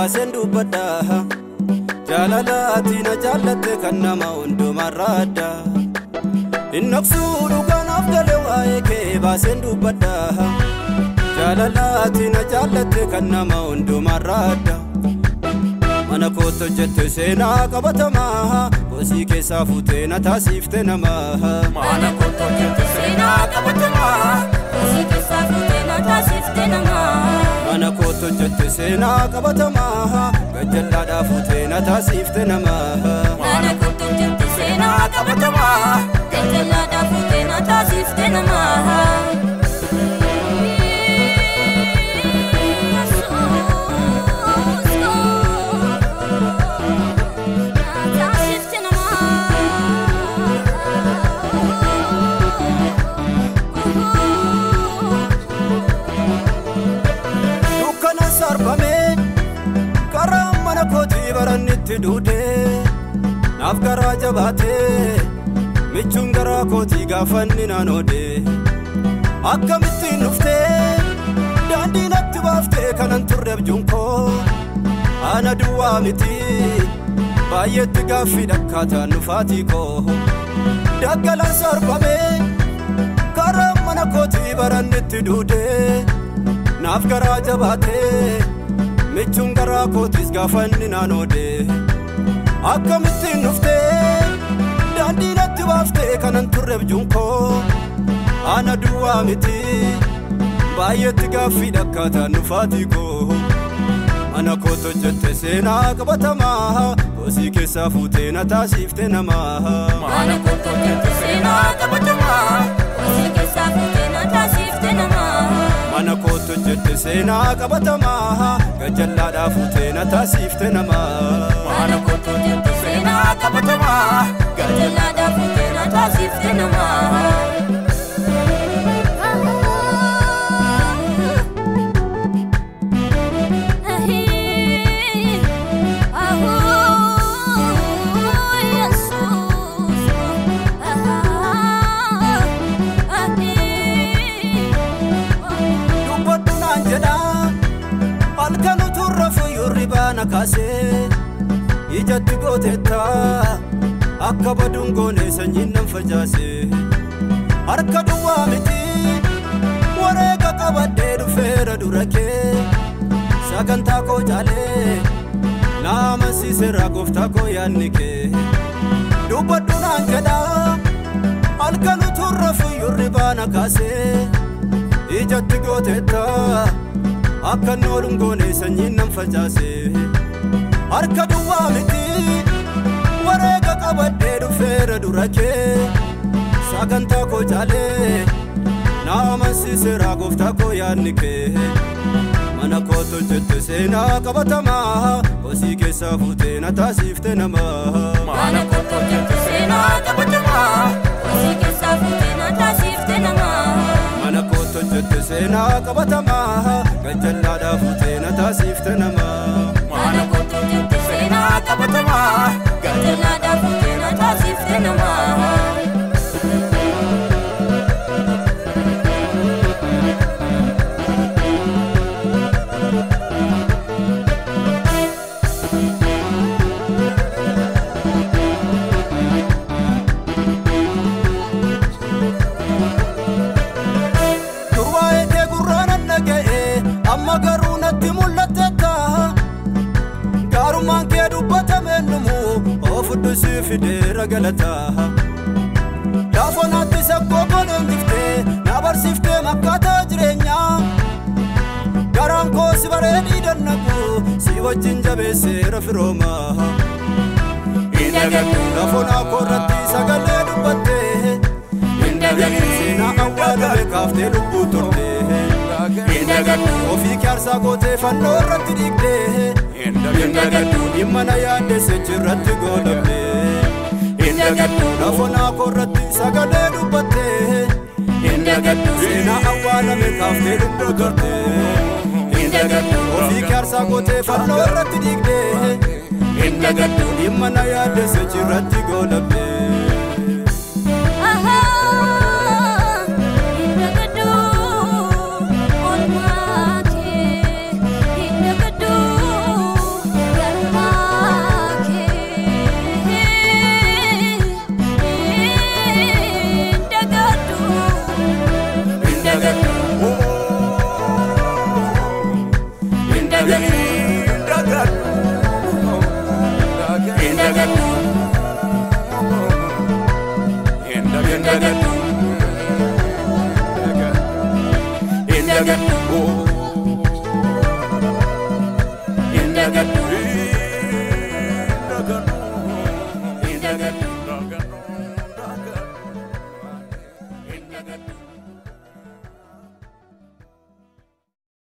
baasen dubbadha jaalalaati na jaalatte kan nama hundumarra adda innoksu dhugaanaaf gale waa'ee kee baasen dubbadha jaalalaati na jaalatte kan nama hundumarra adda mana kooto jette seenaa qabatamaa kosii keessaa fuutee na taasifte namaa mana kooto jette seenaa qabatamaa kosii keessaa fuutee na taasifte namaa mana kooto jette seenaa qabatamaa gajjallaadhaa fuutee na taasifte namaa mana kooto jette seenaa qabatamaa gajjallaadhaa fuutee na taasifte namaa barannitti duude naaf garaa jabaate michuun garaa kootii gaafanni naanoode akkamittiin dhufte daandii natti baaftee kanan turre abjuun koo ana duwwaa miti baay'eetti gaaffii dhakkaataan dhufaatii koo daggalaan sarbame karaa mana kootii barannitti duude naaf garaa jabaate michuun garaa kootis gaafanni naanoode akkamittiin dhufte daandii natti baaftee kanan turre abjuun koo ana duwwaa miti baay'eetti gaaffii dhakkaataan dhufaatii koo mana kooto jette seenaa qabatamaa kosii keessaa fuutee na taasifte namaa mana kooto jette seenaa qabatamaa kosii keessaa fuutee na taasifte namaa mana kooto jette seenaa qabatamaa gajjallaadhaa fuutee na taasifte namaa mana kooto jette seenaa qabatamaa gajjallaadhaa fuutee na taasifte namaa kaase ijatti gootetta akka baduun goone sanyiin nan facaase harka duwwaa miti wareega qabadhee dhufeera dura kee sagantaa koo jaalee naamansiiseera gooftaa koo yaadni kee dubbadhu naan jedha halkan uturra fuyyurri baana kaase ijatti gootetta akka noolun goone sanyiin nan facaase harka duwwaa miti wareega qabadhee dhufeera dura kee sagantaa koo jaalee naamansiiseera gooftaa koo yaadni kee mana kooto jette seenaa qabatamaa kosii keessaa fuutee na taasifte namaa mana kooto jette seenaa qabatamaa kosii keessaa fuutee na taasifte namaa mana kooto jette seenaa qabatamaa gajjallaadhaa fuutee na taasifte namaa mana kooto jette seenaa qabatamaa gajjallaadhaa fuutee na taasifte namaa amma garuu natti mul'attetta gaarummaan kee dubbatame numu ofuddu si fideera galataa laafoo natti sakkoo goleen diftee na barsiiftee makkaataa jireenyaa garaan koo si bareedii dannaku si wajjin jabeesseera firoomaa laafoo naa koorratti sagalee dubbattee seenaa awwaalame kaaftee lubbuu turte ofii kaarsaa gootee fannoo irratti dhiigdee dhimma yaaddeesse jirratti goolabdee laafoo naa koorratti sagalee dubbattee seenaa awwaalame kaaftee lubbuu turte ofii kaarsaa gootee fannoo irratti dhiigdee dhimma yaaddeesse jirratti goolabdee Indagadu